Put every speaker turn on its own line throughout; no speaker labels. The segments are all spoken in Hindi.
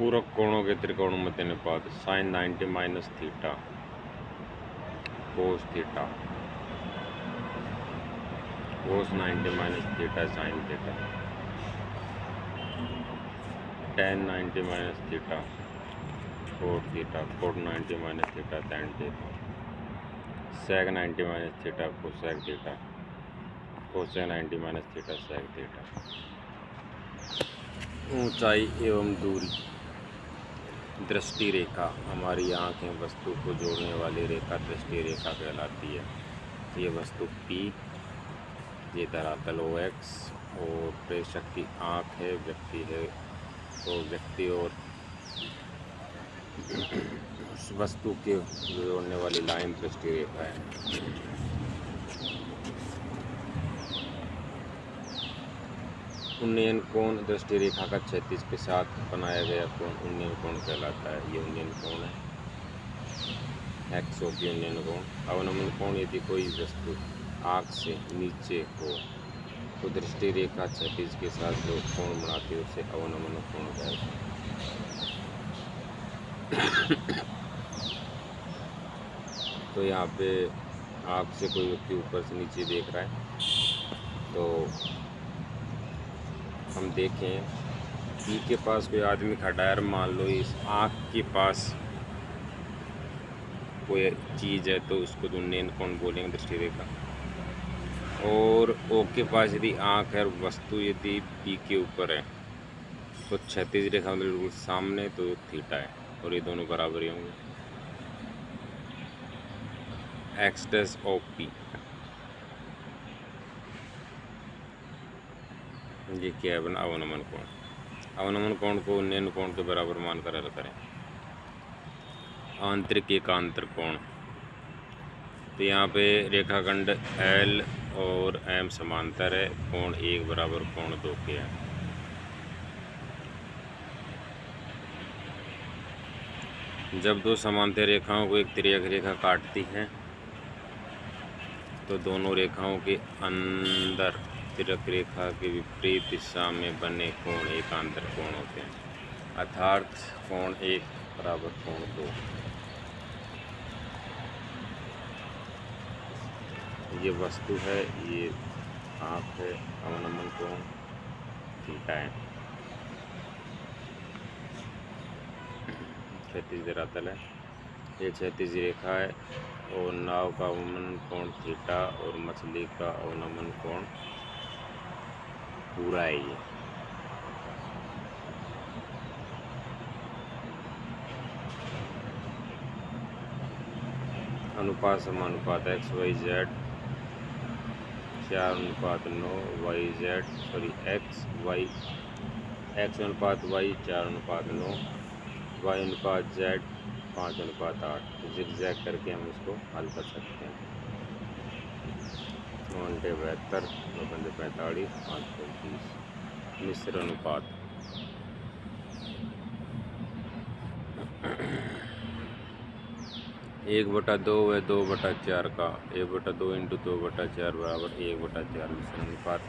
पूरक कोणों के त्रिकोण मध्य अनुपात sine 90 minus theta cos theta cos 90 minus theta sine theta tan 90 minus theta cot 90 minus theta tan theta sec 90 minus theta cosec theta cosec 90 minus theta sec theta. ऊंचाई एवं दूरी। दृष्टि रेखा। हमारी आँखें वस्तु को जोड़ने वाली रेखा दृष्टि रेखा कहलाती है। ये वस्तु P, ये धरातल OX और प्रेषक की आँख है, व्यक्ति है, तो व्यक्ति और उस वस्तु के जोड़ने वाली लाइन दृष्टि रेखा है। उन्नयन कोण दृष्टि रेखा का क्षैतिज के साथ बनाया गया कोण उन्नयन कोण कहलाता है। ये उन्नयन कोण है। एक्सो की उन्नयन कोण। अवनमन कोण यदि कोई वस्तु आँख से नीचे हो तो दृष्टि रेखा क्षैतिज के साथ जो कोण बनाती है उसे अवनमन कोण कहते हैं। तो यहाँ पे आँख से कोई व्यक्ति ऊपर से नीचे देख रहा है, तो हम देखें पी के पास कोई आदमी खड़ा है और मान लो इस आँख के पास कोई चीज़ है तो उसको उन्नयन कोण बोलेंगे दृष्टि रेखा। और ओ के पास यदि आँख है और वस्तु यदि पी के ऊपर है तो क्षैतिज रेखा बिल्कुल सामने तो थीटा है और ये दोनों बराबर ही होंगे। एक्स डैश ऑफ पी ये क्या है बना अवनमन कोण। अवनमन कोण को उन्नयन कोण के बराबर मानकर हल करें। आंतरिक एकांतर कोण। तो यहाँ पे रेखाखंड L और M समांतर है, कोण 1 बराबर कोण 2 के है। जब दो समांतर रेखाओं को एक तिर्यक रेखा काटती है तो दोनों रेखाओं के अंदर तिर्यक रेखा के विपरीत दिशा में बने कोण एकांतर कोण होते हैं, अर्थात कोण 1 बराबर कोण 2। ये वस्तु है, ये आँख है, अवनमन कोण थीटा है। क्षैतिज धरातल है, ये क्षैतिज रेखा है और नाव का अवनमन कोण थीटा और मछली का अवनमन कोण पूरा है। ये अनुपात समानुपात XYZ 4:9 YZ सॉरी X अनुपात Y 4:9 Y अनुपात Z 5:8। जिगजैग करके हम इसको हल कर सकते हैं। 9×72 9×45 5:30। मिश्र अनुपात। एक बटा दो व 2/4 का 1/2 × 2/4 बराबर 1/4 मिश्र अनुपात।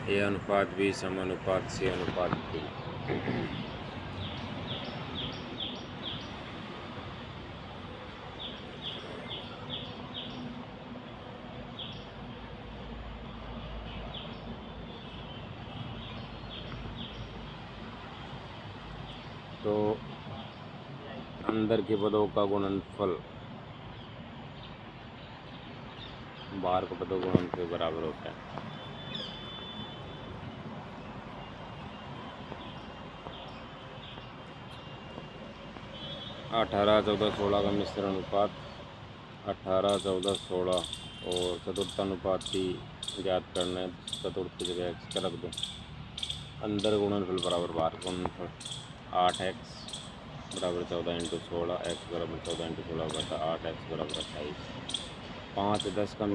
ए अनुपात B समानुपात C अनुपात D। तो अंदर के पदों का गुणनफल बाहर के पदों गुणन के बराबर होता है। अठारह 14 16 का मिश्र अनुपात 18 14 16 और चतुर्थानुपात ही ज्ञात करना है। चतुर्थ की जगह x का रख दो। अंदर गुणनफल बराबर बाहर गुणनफल 8x बराबर 14 × 16 x बराबर 14 × 16 बटा 8x बराबर 28। 5 10 का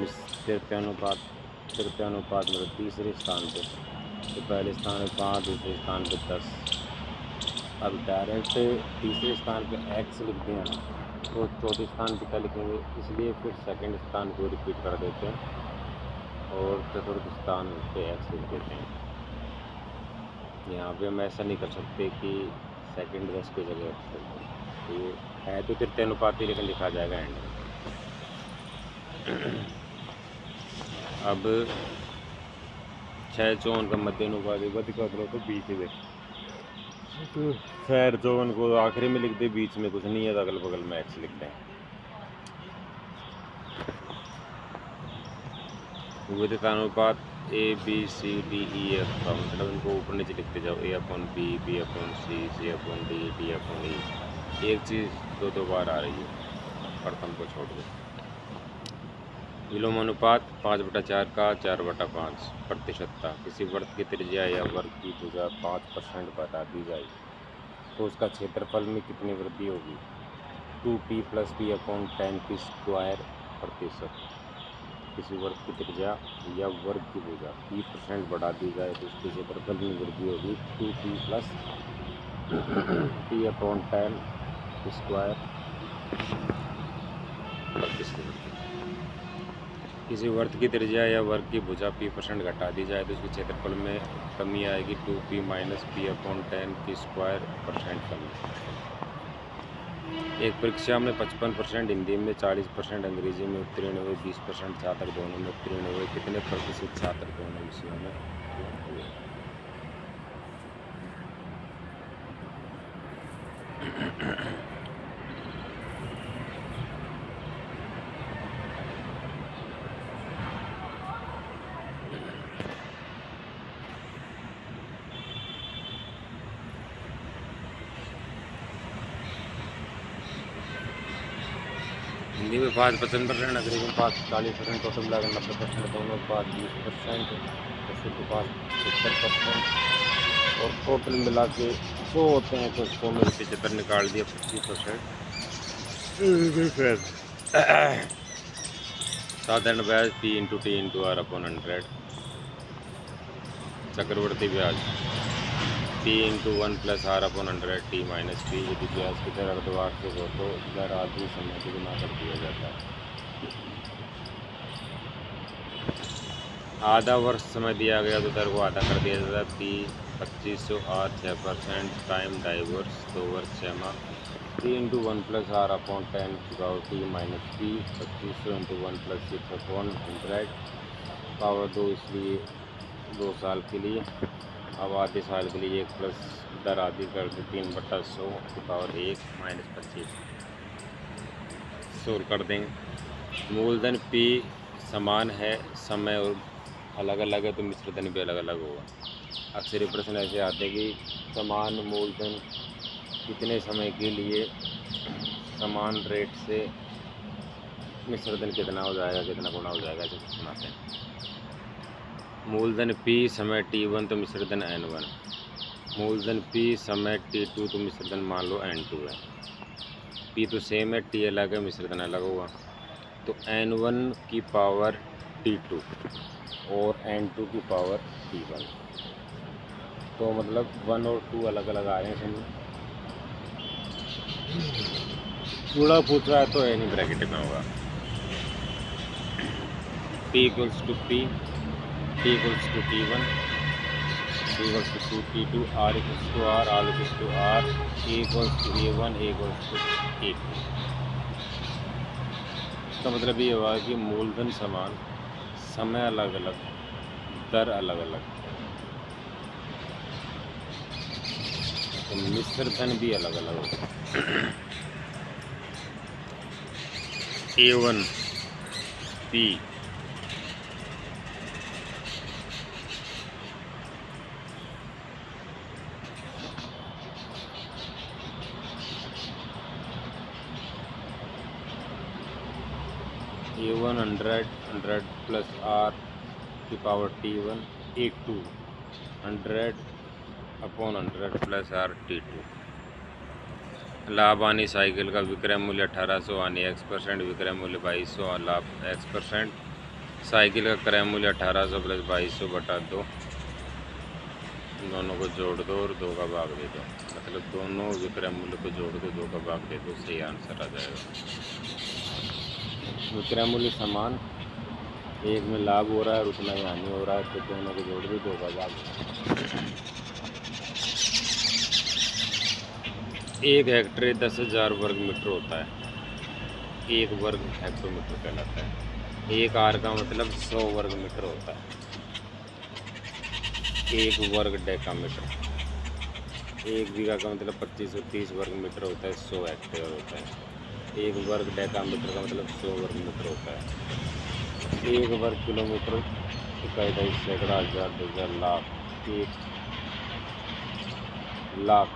तृतीयानुपात मतलब तीसरे स्थान पे, तो पहले स्थान पे 5 दूसरे स्थान पे 10। अब डायरेक्ट तीसरे स्थान पे x लिख दिया तो चौथे स्थान पे क्या लिखेंगे, इसलिए फिर सेकंड स्थान को रिपीट कर देते हैं और चतुर्थ स्थान पे x लिख देते हैं। यहाँ पे हम ऐसा नहीं कर सकते कि सेकंड 10 की जगह x कर दो। तो ये है तो तृतीय अनुपाती, लेकिन लिखा जाएगा एंड में। अब 6 54 का मध्य अनुपाती बद कर दो तो बीच में, तो खैर 54 को आखिरी में लिख दे, बीच में कुछ नहीं है तो अगल बगल में x लिख दें। विविधता अनुपात A B C D E F का मतलब इनको ऊपर नीचे लिखते जाओ, A upon B, B upon C upon D upon E. एक चीज़ दो बार आ रही है, प्रथम को छोड़ दो। विलोम अनुपात 5/4 का 4/5 प्रतिशतता। किसी वृत्त की त्रिज्या या वर्ग की भुजा 5% बता दी जाए तो उसका क्षेत्रफल में कितनी वृद्धि होगी? 2p + p upon 10p square प्रतिशत। किसी वर्ग की त्रिज्या या वर्ग की भुजा 30% बढ़ा दी जाए तो उसके क्षेत्रफल में वृद्धि होगी 2p + p अपॉन 10 स्क्वायर प्रतिशत। किसी वर्ग की त्रिज्या या वर्ग की भुजा p% घटा दी जाए तो उसके क्षेत्रफल में कमी आएगी 2p - p अपॉन 10 की स्क्वायर % कमी। एक परीक्षा में 55%, हिंदी में 40%, अंग्रेजी में उत्तीर्ण हुए 20% छात्र, दोनों में उत्तीर्ण हुए कितने प्रतिशत छात्र दोनों विषयों में हुए? हिंदी में 55%, अंग्रेजी में 40%, टोटल मिलाकर 90%, दोनों पास 20%, प्रसिद्ध पास 70% और टोटल मिला के 100 होते हैं तो 100 में 75 निकाल दिया 50%। साधारण ब्याज P × T × R अपॉन 100। चक्रवर्ती ब्याज P × 1 + R upon 100 T - P। यदि ब्याज की दर अर्धवार्षिक हो तो दर आधी समय से गुना कर दिया जाता है। आधा वर्ष समय दिया गया तो दर को आधा कर दिया जाता है। P 2500, R 6%, टाइम 2.5 वर्ष, 2 वर्ष 6 माह। P × 1 + R upon 10 चुकाओ T - P 2500 × 1 + 6 upon 100 power 2, इसलिए 2 साल के लिए। अब आधे साल के लिए 1 प्लस दर आधी कर दे 3/100 की पावर 1 - 25 सोल्व कर देंगे। मूलधन P समान है, समय और अलग अलग है तो मिश्रधन भी अलग अलग होगा। अक्सर ये प्रश्न ऐसे आते हैं कि समान मूलधन कितने समय के लिए समान रेट से मिश्रधन कितना हो जाएगा, कितना गुना हो जाएगा, ऐसे सुनाते हैं। मूलधन P समय T1 तो मिश्रधन N1, मूलधन P समय T2 तो मिश्रधन मान लो N2 है। P तो सेम है, T अलग है, मिश्रधन अलग होगा तो N1 की पावर T2 और N2 की पावर T1। तो मतलब 1 और 2 अलग अलग आ रहे हैं समझ। गुणा पूछ रहा है तो एनी ब्रैकेट में होगा। P = P, T = T1, T = T2, R = R, R = R, A = A1, A = A2। इसका मतलब ये हुआ कि मूलधन समान, समय अलग अलग, दर अलग अलग, तो मिश्रधन भी अलग अलग होगा। A1 P A1 100 + R की power T1, A2 100 upon 100 + R T2। लाभ हानि साइकिल का विक्रय मूल्य 1800, हानि x%, विक्रय मूल्य 2200, लाभ x%। साइकिल का क्रय मूल्य 1800 + 2200/2, दोनों को जोड़ दो और 2 का भाग दे दो, मतलब दोनों विक्रय मूल्य को जोड़ दो, 2 का भाग दे दो, सही आंसर आ जाएगा। विक्रय मूल्य समान, एक में लाभ हो रहा है और उतना ही हानि हो रहा है तो दोनों को जोड़ दो, 2 का भाग। एक हेक्टेयर 10,000 वर्ग मीटर होता है। एक वर्ग हेक्टोमीटर कहलाता है। एक आर का मतलब 100 वर्ग मीटर होता है। एक वर्ग डेकामीटर। एक बीघा का मतलब 2530 वर्ग मीटर होता है, 100 हेक्टेयर होता है। एक वर्ग डेकामीटर का मतलब 100 वर्ग मीटर होता है। एक वर्ग किलोमीटर इकाई, सैकड़ा, हज़ार, 1000, लाख। एक लाख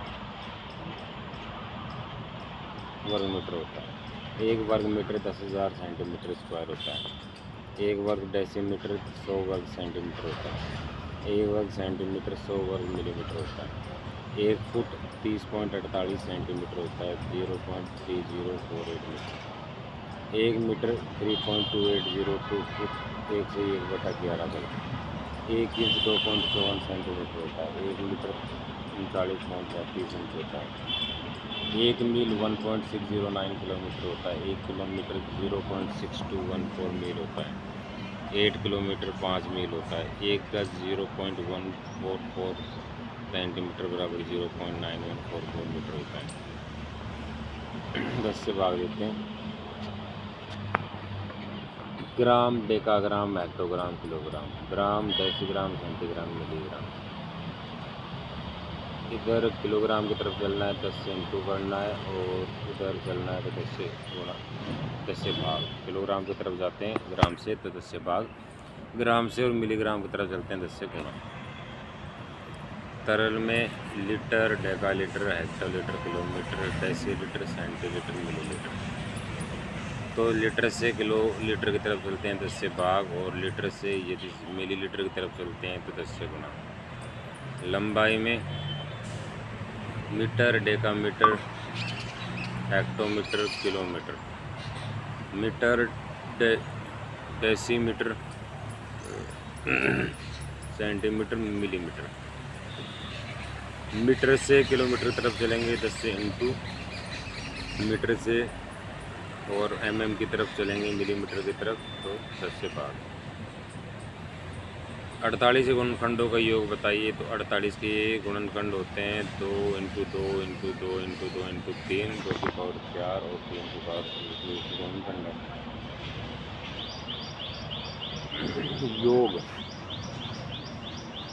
वर्ग मीटर होता है। एक वर्ग मीटर 10,000 सेंटीमीटर स्क्वायर होता है। एक वर्ग डेसीमीटर 100 वर्ग सेंटीमीटर होता है। एक वर्ग सेंटीमीटर 100 वर्ग मिलीमीटर होता है। एक फुट 30.48 सेंटीमीटर होता है, 0.3048 मीटर। एक मीटर 3.2802 फुट, 101/11 बल। एक इंच 2.54 सेंटीमीटर होता है। एक मीटर 39.32 इंच होता है। एक मील 1.609 किलोमीटर होता है। एक किलोमीटर 0.6214 मील होता है। 8 किलोमीटर 5 मील होता है। एक गज 0.144 सेंटीमीटर बराबर 0.9144 मीटर होता है। 10 से भाग देते हैं। ग्राम, डेकाग्राम, हेक्टोग्राम, किलोग्राम, ग्राम, डेसीग्राम, सेंटीग्राम, मिलीग्राम। इधर किलोग्राम की तरफ चलना है, 10 से इंटू करना है, और उधर चलना है तो 10 से गुणा, 10 से भाग। किलोग्राम की तरफ जाते हैं ग्राम से तो 10 से भाग, ग्राम से, और मिलीग्राम की तरफ चलते हैं 10 से गुणा। तरल में litre, decalitre, hectolitre, kilometre, decilitre, centilitre, millilitre. तो लीटर से किलो लीटर की तरफ चलते हैं 10 से भाग, और लीटर से यदि मिलीलीटर की तरफ चलते हैं तो 10 से गुणा। लंबाई में metre, decametre, hectometre, kilometre, metre, decimetre, centimetre, millimetre. Metre से किलोमीटर की तरफ चलेंगे 10 से इंटू, मीटर से और mm की तरफ चलेंगे मिलीमीटर की तरफ तो 10 से भाग। 48 गुणनखंडों का योग बताइए। तो 48 के गुणनखंड होते हैं 2 × 2 × 2 × 2 × 3, 2 की पावर 4 और 3 की पावर 3 गुणनखंड है। योग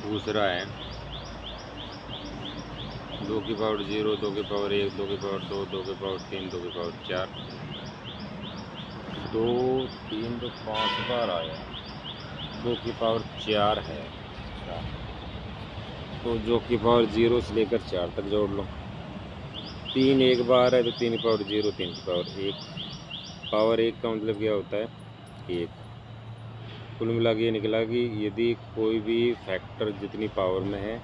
दूसरा है 2 की पावर 0, 2 की पावर 1, 2 की पावर 2, 2 की पावर 3, 2 की पावर 4। 2 3 तो 5 बार आया, 2 की पावर 4 है। अच्छा, तो जो की पावर 0 से लेकर 4 तक जोड़ लो। 3 एक बार है तो 3 की पावर 0, 3 की पावर 1। पावर 1 का मतलब क्या होता है? 1। कुल मिला के ये निकला कि यदि कोई भी फैक्टर जितनी पावर में है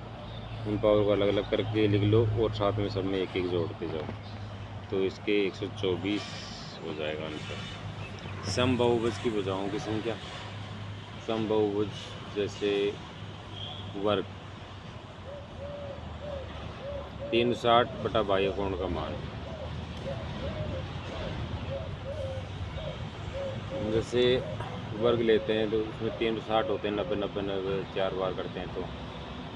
उन पावर को अलग अलग करके लिख लो, और साथ में सब में एक एक जोड़ते जाओ, तो इसके 124 हो जाएगा आंसर। समबहुभुज की भुजाओं की संख्या। समबहुभुज जैसे वर्ग 360 / बाह्य कोण का मान। जैसे वर्ग लेते हैं तो उसमें 360 होते हैं, 90 90 90 4 बार करते हैं तो,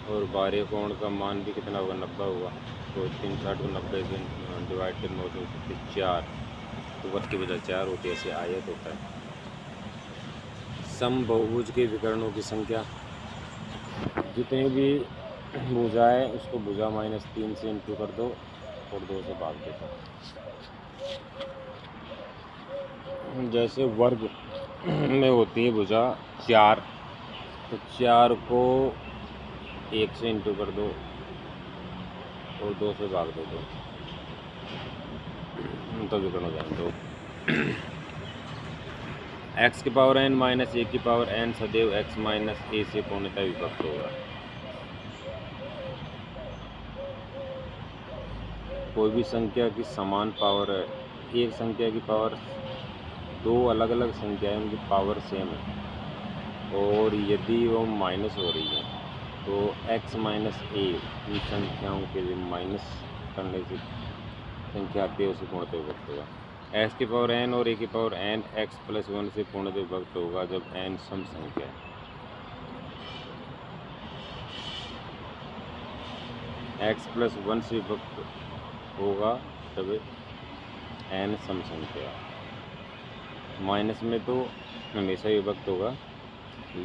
और बाह्य कोण का मान भी कितना होगा? 90 होगा। तो 360 को 90 से डिवाइड कर 9 से 4, तो वर्ग की बजाय 4 होती है, ऐसे आयत होता है। समबहुभुज के विकर्णों की संख्या। जितनी भी भुजा है उसको भुजा -3 से इंटू कर दो और 2 से भाग दे दो। जैसे वर्ग में होती है भुजा 4, तो 4 को 1 से इंटू कर दो और 2 से भाग दे दो, तो विकर्ण हो जाएंगे। x की पावर n - 1 की पावर n सदैव x - a से पूर्णतः विभक्त होगा। कोई भी संख्या की समान पावर है, एक संख्या की पावर 2 अलग अलग संख्याएं उनकी पावर सेम है, और यदि वो माइनस हो रही है तो x - a इन संख्याओं के लिए माइनस करने से संख्या आती है उसे पूर्णतः विभक्त होगा। x की पावर n और a की पावर n x + 1 से पूर्णतः विभक्त होगा जब n सम संख्या है। x + 1 से विभक्त होगा जब n सम संख्या। माइनस में तो हमेशा विभक्त होगा,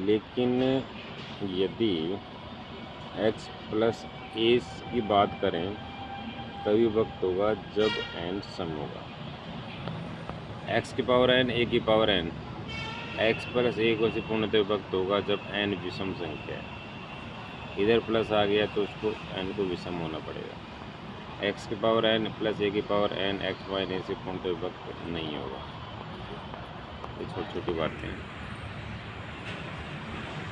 लेकिन यदि x प्लस a की बात करें तभी विभक्त होगा जब n सम होगा। x की पावर n, a की power n, x plus a को से पूर्णतः विभक्त होगा जब n विषम संख्या है। इधर प्लस आ गया तो उसको n को विषम होना पड़ेगा। x की पावर n प्लस a की पावर n x माइनस से पूर्णतः विभक्त नहीं होगा। ये छोटी छोटी बातें हैं।